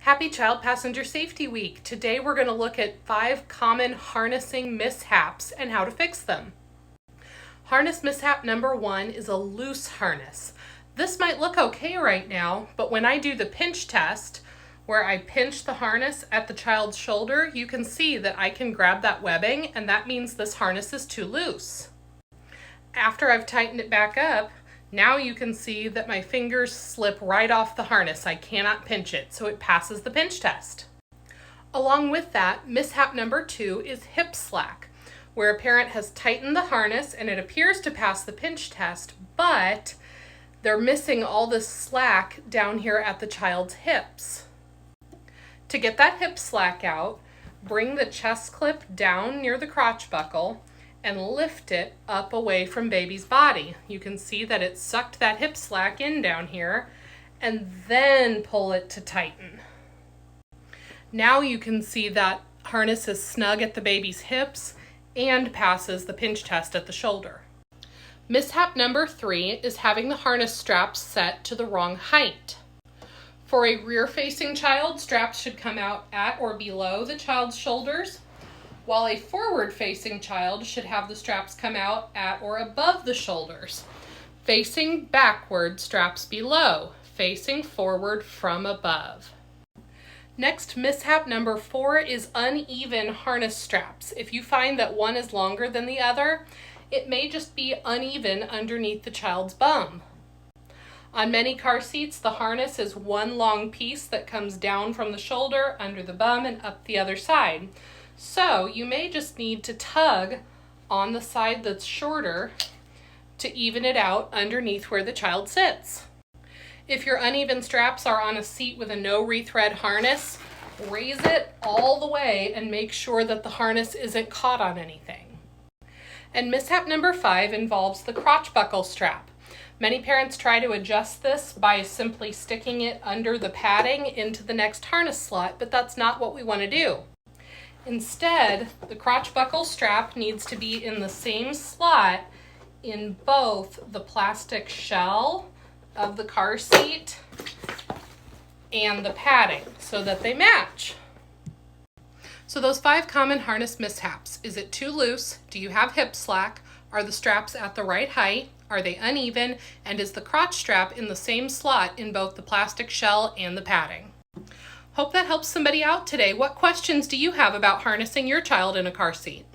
Happy Child Passenger Safety Week. Today we're going to look at 5 common harnessing mishaps and how to fix them. Harness mishap number 1 is a loose harness. This might look okay right now, but when I do the pinch test, where I pinch the harness at the child's shoulder, you can see that I can grab that webbing, and that means this harness is too loose. After I've tightened it back up, now you can see that my fingers slip right off the harness. I cannot pinch it, so it passes the pinch test. Along with that, mishap number 2 is hip slack, where a parent has tightened the harness and it appears to pass the pinch test, but they're missing all this slack down here at the child's hips. To get that hip slack out, bring the chest clip down near the crotch buckle and lift it up away from baby's body. You can see that it sucked that hip slack in down here, and then pull it to tighten. Now you can see that harness is snug at the baby's hips and passes the pinch test at the shoulder. Mishap number 3 is having the harness straps set to the wrong height. For a rear-facing child, straps should come out at or below the child's shoulders, while a forward-facing child should have the straps come out at or above the shoulders. Facing backward, straps below. Facing forward from above. Next, mishap number 4 is uneven harness straps. If you find that one is longer than the other, it may just be uneven underneath the child's bum. On many car seats, the harness is one long piece that comes down from the shoulder, under the bum, and up the other side. So you may just need to tug on the side that's shorter to even it out underneath where the child sits. If your uneven straps are on a seat with a no rethread harness, raise it all the way and make sure that the harness isn't caught on anything. And mishap number 5 involves the crotch buckle strap. Many parents try to adjust this by simply sticking it under the padding into the next harness slot, but that's not what we want to do. Instead, the crotch buckle strap needs to be in the same slot in both the plastic shell of the car seat and the padding so that they match. So those 5 common harness mishaps. Is it too loose? Do you have hip slack? Are the straps at the right height? Are they uneven? And is the crotch strap in the same slot in both the plastic shell and the padding? Hope that helps somebody out today. What questions do you have about harnessing your child in a car seat?